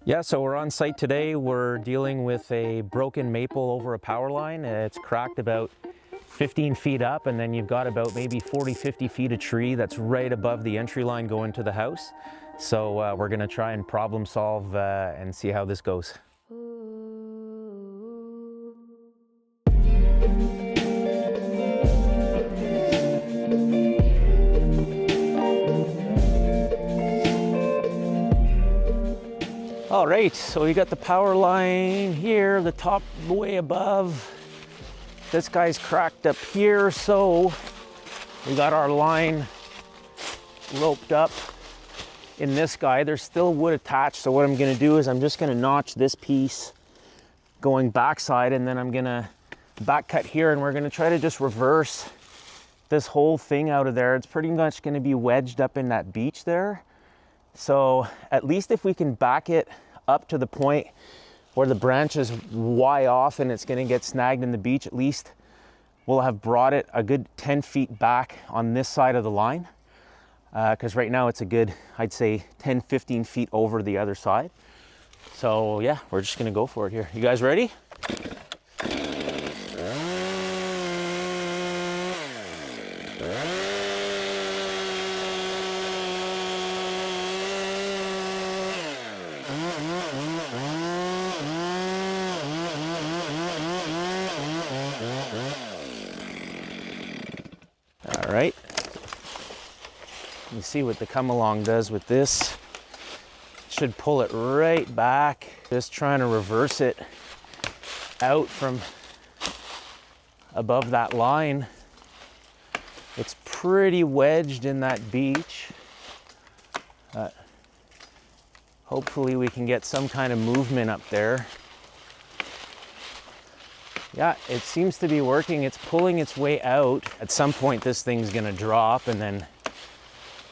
Yeah, so we're on site today. We're dealing with a broken maple over a power line. It's cracked about 15 feet up, and then you've got about maybe 40, 50 feet of tree that's right above the entry line going to the house. So we're gonna try and problem solve and see how this goes. All right, so we got the power line here, the top way above. This guy's cracked up here, so we got our line roped up in this guy. There's still wood attached, so what I'm gonna do is I'm just gonna notch this piece going backside, and then I'm gonna back cut here, and we're gonna try to just reverse this whole thing out of there. It's pretty much gonna be wedged up in that beach there. So at least if we can back it up to the point where the branch is way off and it's gonna get snagged in the beach, at least we'll have brought it a good 10 feet back on this side of the line. Because right now it's a good, I'd say 10, 15 feet over the other side. So yeah, we're just gonna go for it here. You guys ready? All right. You see what the come along does with this. Should pull it right back. Just trying to reverse it out from above that line. It's pretty wedged in that beach. Hopefully we can get some kind of movement up there. Yeah, it seems to be working. It's pulling its way out. At some point this thing's gonna drop, and then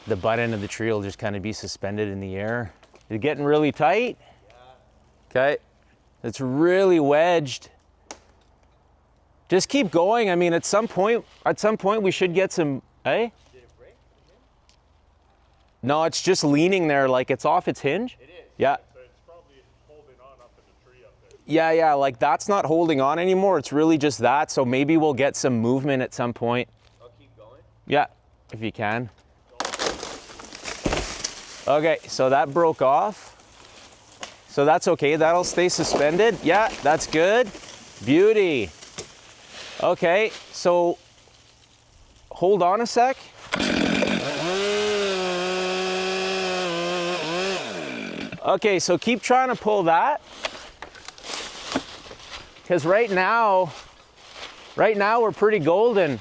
the butt end of the tree will just kind of be suspended in the air. Is it getting really tight? Yeah. Okay. It's really wedged. Just keep going. I mean, at some point we should get some, eh? Did it break? No, it's just leaning there like it's off its hinge. It is. Yeah. So it's probably holding on up in the tree up there. Yeah, like that's not holding on anymore. It's really just that. So maybe we'll get some movement at some point. I'll keep going. Yeah, if you can. Okay, so that broke off. So that's okay, that'll stay suspended. Yeah, that's good. Beauty. Okay, so hold on a sec. Okay, so keep trying to pull that. Because right now we're pretty golden.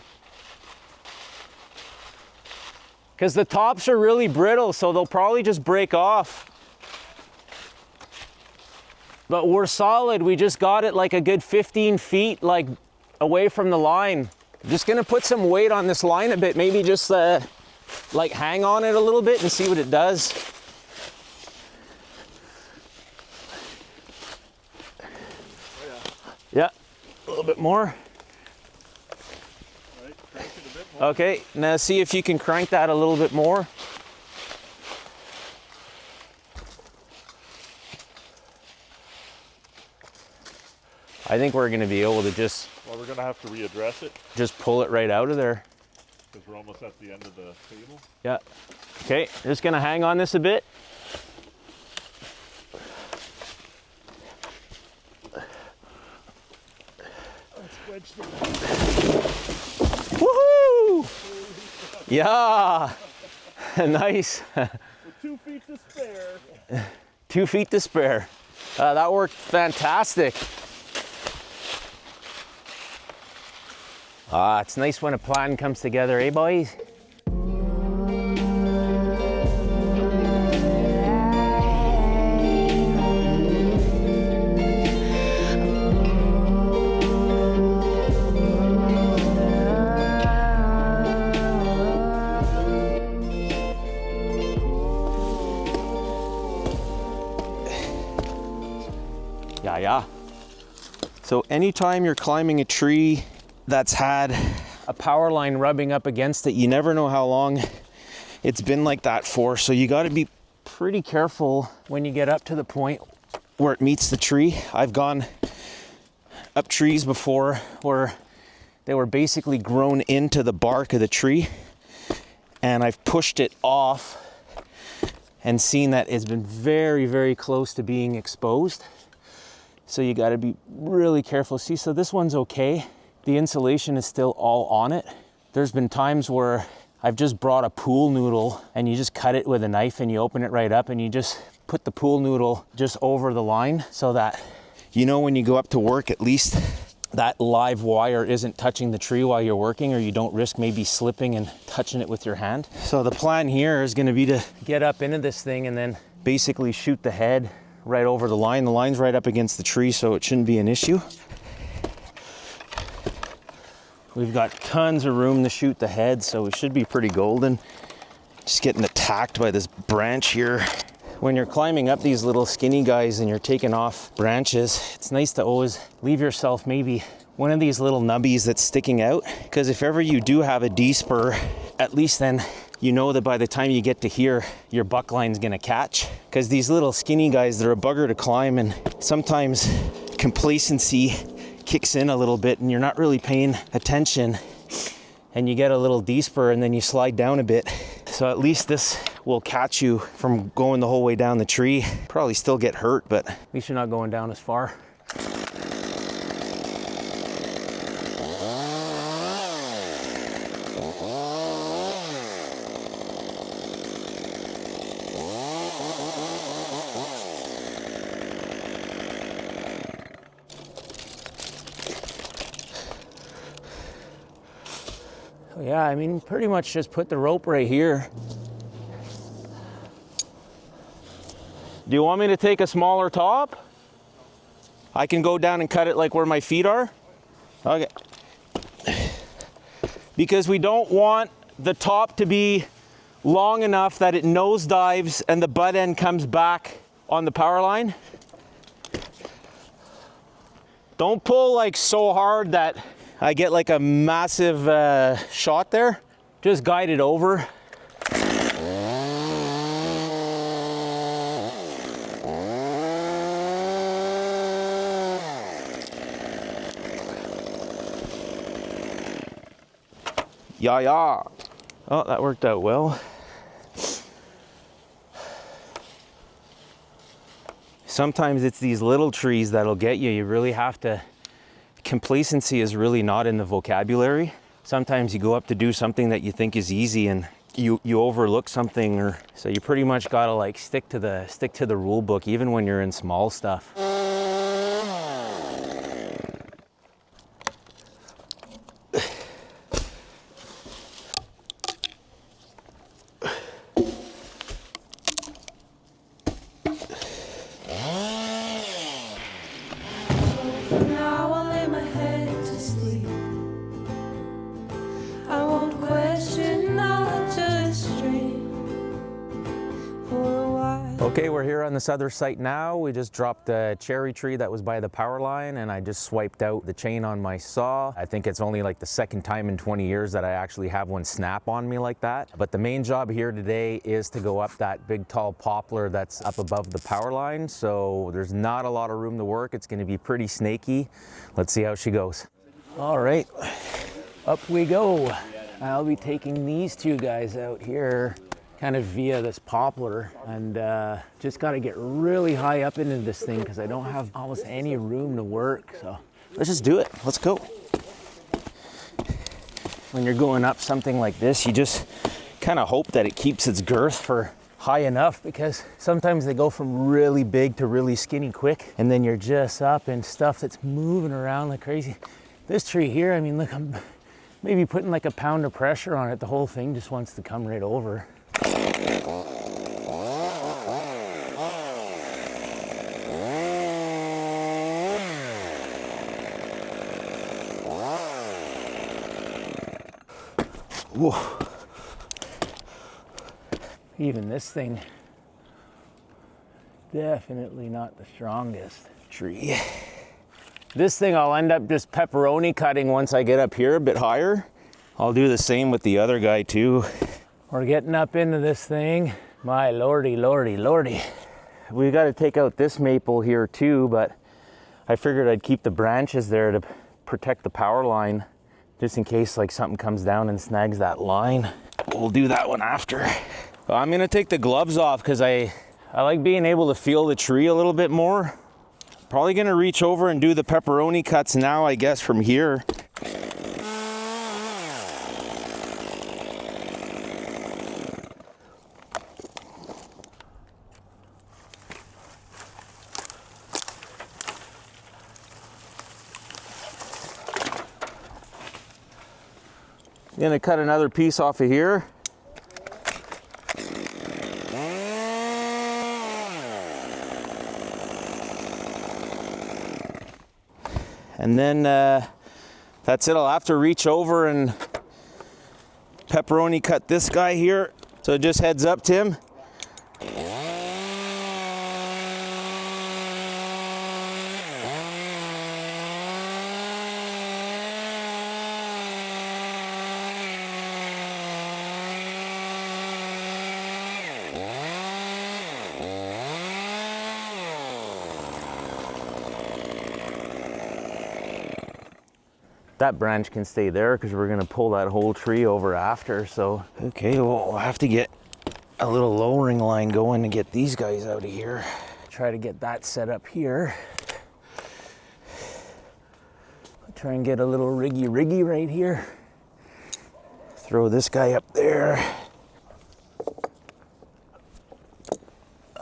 Because the tops are really brittle, so they'll probably just break off. But we're solid. We just got it like a good 15 feet like away from the line. I'm just gonna put some weight on this line a bit, maybe just like hang on it a little bit and see what it does. Yeah, a little bit more. Okay, now see if you can crank that a little bit more. I think we're gonna be able to just... Well, we're gonna have to readdress it. Just pull it right out of there. Because we're almost at the end of the table. Yeah. Okay, just gonna hang on this a bit. Woohoo! Yeah, nice. With 2 feet to spare. 2 feet to spare. That worked fantastic. It's nice when a plan comes together, eh, boys? Yeah. So anytime you're climbing a tree that's had a power line rubbing up against it, you never know how long it's been like that for. So you got to be pretty careful when you get up to the point where it meets the tree. I've gone up trees before where they were basically grown into the bark of the tree, and I've pushed it off and seen that it's been very, very close to being exposed. So you got to be really careful. See, so this one's okay. The insulation is still all on it. There's been times where I've just brought a pool noodle and you just cut it with a knife and you open it right up and you just put the pool noodle just over the line so that, you know, when you go up to work, at least that live wire isn't touching the tree while you're working, or you don't risk maybe slipping and touching it with your hand. So the plan here is going to be to get up into this thing and then basically shoot the head right over the line. The line's right up against the tree, so it shouldn't be an issue. We've got tons of room to shoot the head, so we should be pretty golden. Just getting attacked by this branch here. When you're climbing up these little skinny guys and you're taking off branches, it's nice to always leave yourself maybe one of these little nubbies that's sticking out, because if ever you do have a D-spur, at least then you know that by the time you get to here, your buck line's gonna catch. Because these little skinny guys, they're a bugger to climb, and sometimes complacency kicks in a little bit and you're not really paying attention and you get a little D-spur and then you slide down a bit. So at least this will catch you from going the whole way down the tree. Probably still get hurt, but at least you're not going down as far. Yeah, I mean, pretty much just put the rope right here. Do you want me to take a smaller top? I can go down and cut it like where my feet are? Okay. Because we don't want the top to be long enough that it nosedives and the butt end comes back on the power line. Don't pull like so hard that I get like a massive shot there. Just guide it over. Yeah. Oh, that worked out well. Sometimes it's these little trees that'll get you. You really have to, complacency is really not in the vocabulary. Sometimes you go up to do something that you think is easy and you overlook something, or so you pretty much gotta like stick to the rule book even when you're in small stuff. Okay, we're here on this other site now. We just dropped a cherry tree that was by the power line, and I just swiped out the chain on my saw. I think it's only like the second time in 20 years that I actually have one snap on me like that. But the main job here today is to go up that big tall poplar that's up above the power line. So there's not a lot of room to work. It's going to be pretty snaky. Let's see how she goes. All right, up we go. I'll be taking these two guys out here kind of via this poplar, and just got to get really high up into this thing because I don't have almost any room to work. So let's just do it. Let's go. When you're going up something like this, you just kind of hope that it keeps its girth for high enough, because sometimes they go from really big to really skinny quick, and then you're just up in stuff that's moving around like crazy. This tree here, I mean, look, I'm maybe putting like a pound of pressure on it. The whole thing just wants to come right over. Whoa. Even this thing, definitely not the strongest tree. This thing I'll end up just pepperoni cutting once I get up here a bit higher. I'll do the same with the other guy too. We're getting up into this thing. My lordy, lordy, lordy. We got to take out this maple here too, but I figured I'd keep the branches there to protect the power line, just in case like something comes down and snags that line. We'll do that one after. Well, I'm gonna take the gloves off because I like being able to feel the tree a little bit more. Probably gonna reach over and do the pepperoni cuts now, I guess, from here. I'm gonna cut another piece off of here. And then that's it. I'll have to reach over and pepperoni cut this guy here. So just heads up, Tim. That branch can stay there because we're gonna pull that whole tree over after. So, okay, well, we'll have to get a little lowering line going to get these guys out of here. Try to get that set up here. Try and get a little riggy right here. Throw this guy up there.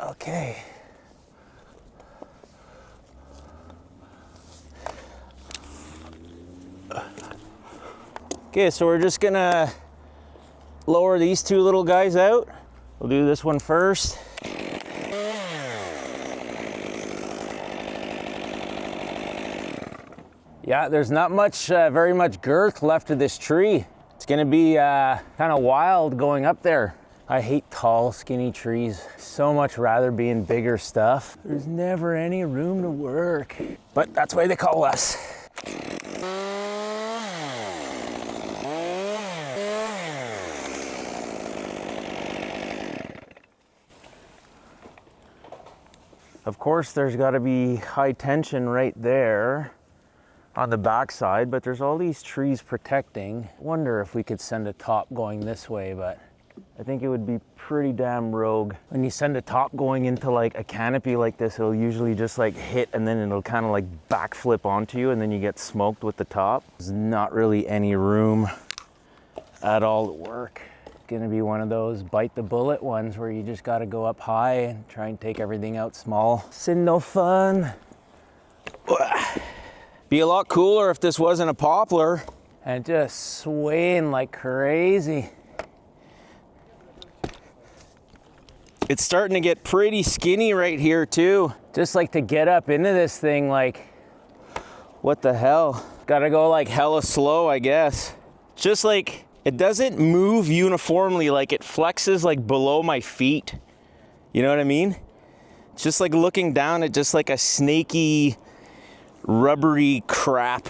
Okay. Okay, so we're just gonna lower these two little guys out. We'll do this one first. Yeah, there's not much, very much girth left of this tree. It's gonna be kind of wild going up there. I hate tall, skinny trees. So much rather be in bigger stuff. There's never any room to work. But that's why they call us. Of course, there's got to be high tension right there on the backside, but there's all these trees protecting. Wonder if we could send a top going this way, but I think it would be pretty damn rogue. When you send a top going into like a canopy like this, it'll usually just like hit and then it'll kind of like backflip onto you and then you get smoked with the top. There's not really any room at all to work. Gonna be one of those bite the bullet ones where you just gotta go up high and try and take everything out small. It's no fun. Be a lot cooler if this wasn't a poplar. And just swaying like crazy. It's starting to get pretty skinny right here too. Just like to get up into this thing, like, what the hell? Gotta go like hella slow, I guess. Just like, it doesn't move uniformly, like it flexes like below my feet. You know what I mean? It's just like looking down at just like a snaky, rubbery crap.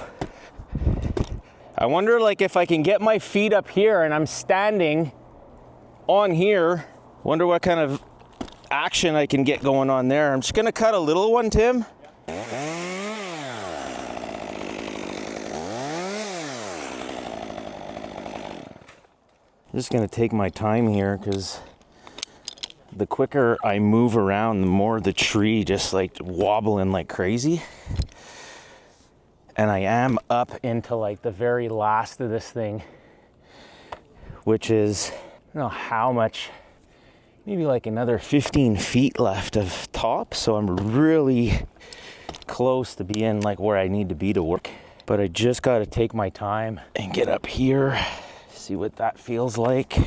I wonder like if I can get my feet up here and I'm standing on here, wonder what kind of action I can get going on there. I'm just gonna cut a little one, Tim. I'm just gonna take my time here because the quicker I move around, the more the tree just like wobbling like crazy. And I am up into like the very last of this thing, which is, I don't know how much, maybe like another 15 feet left of top. So I'm really close to being like where I need to be to work. But I just gotta take my time and get up here. See what that feels like.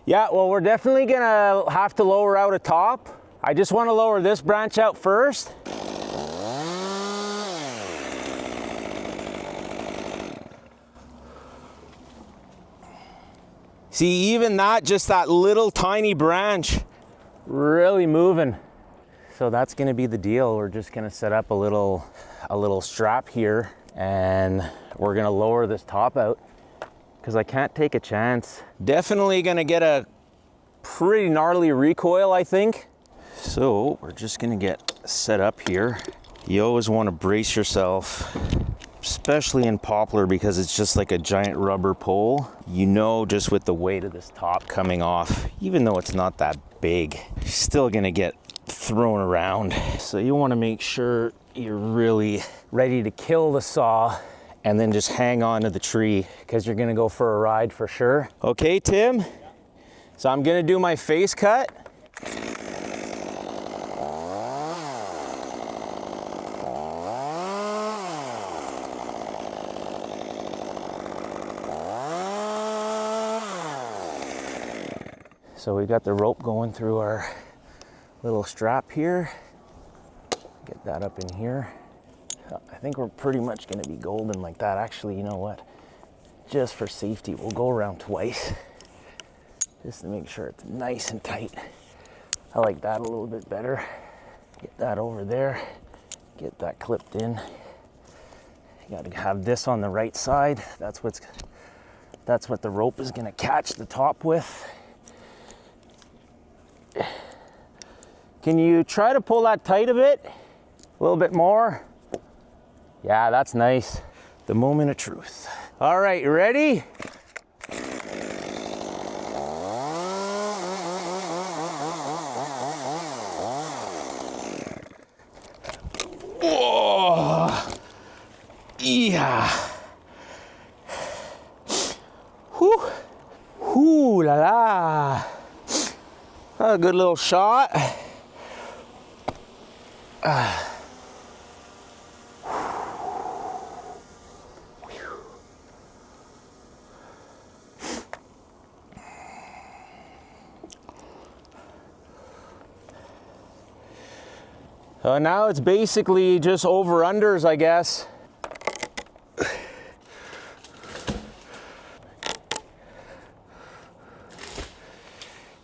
Yeah, well, we're definitely gonna have to lower out a top. I just want to lower this branch out first. See, even that, just that little tiny branch, really moving. So that's gonna be the deal. We're just gonna set up a little strap here, and we're gonna lower this top out because I can't take a chance. Definitely gonna get a pretty gnarly recoil, I think. So we're just gonna get set up here. You always want to brace yourself, especially in poplar, because it's just like a giant rubber pole. You know, just with the weight of this top coming off, even though it's not that big, you're still gonna get thrown around. So you want to make sure you're really ready to kill the saw and then just hang on to the tree, because you're gonna go for a ride for sure. Okay, Tim? So I'm gonna do my face cut. So we got the rope going through our little strap here. Get that up in here. I think we're pretty much gonna be golden like that. Actually, you know what? Just for safety, we'll go around twice, just to make sure it's nice and tight. I like that a little bit better. Get that over there, get that clipped in. You gotta have this on the right side. That's what the rope is gonna catch the top with. Can you try to pull that tight a bit? A little bit more? Yeah, that's nice. The moment of truth. All right, you ready? Oh, yeah. Whew. Ooh la la. A good little shot. Now it's basically just over-unders, I guess.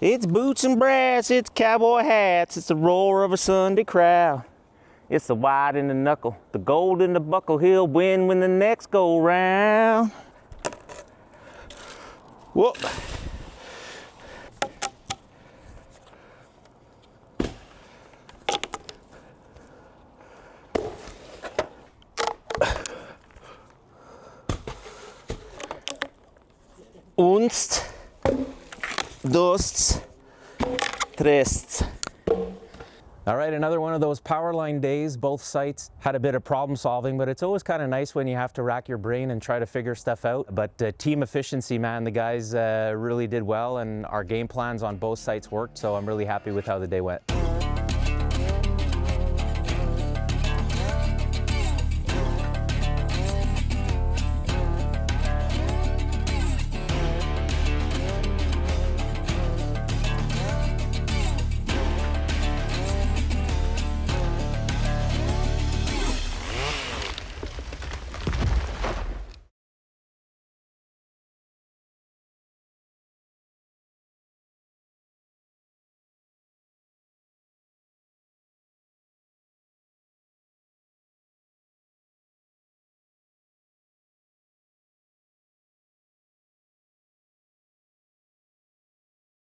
It's boots and brass, it's cowboy hats, it's the roar of a Sunday crowd. It's the white in the knuckle, the gold in the buckle. He'll win when the next go round. Whoa. Unst, dost, trest. All right, another one of those power line days. Both sites had a bit of problem solving, but it's always kind of nice when you have to rack your brain and try to figure stuff out. But team efficiency, man, the guys really did well, and our game plans on both sites worked, so I'm really happy with how the day went.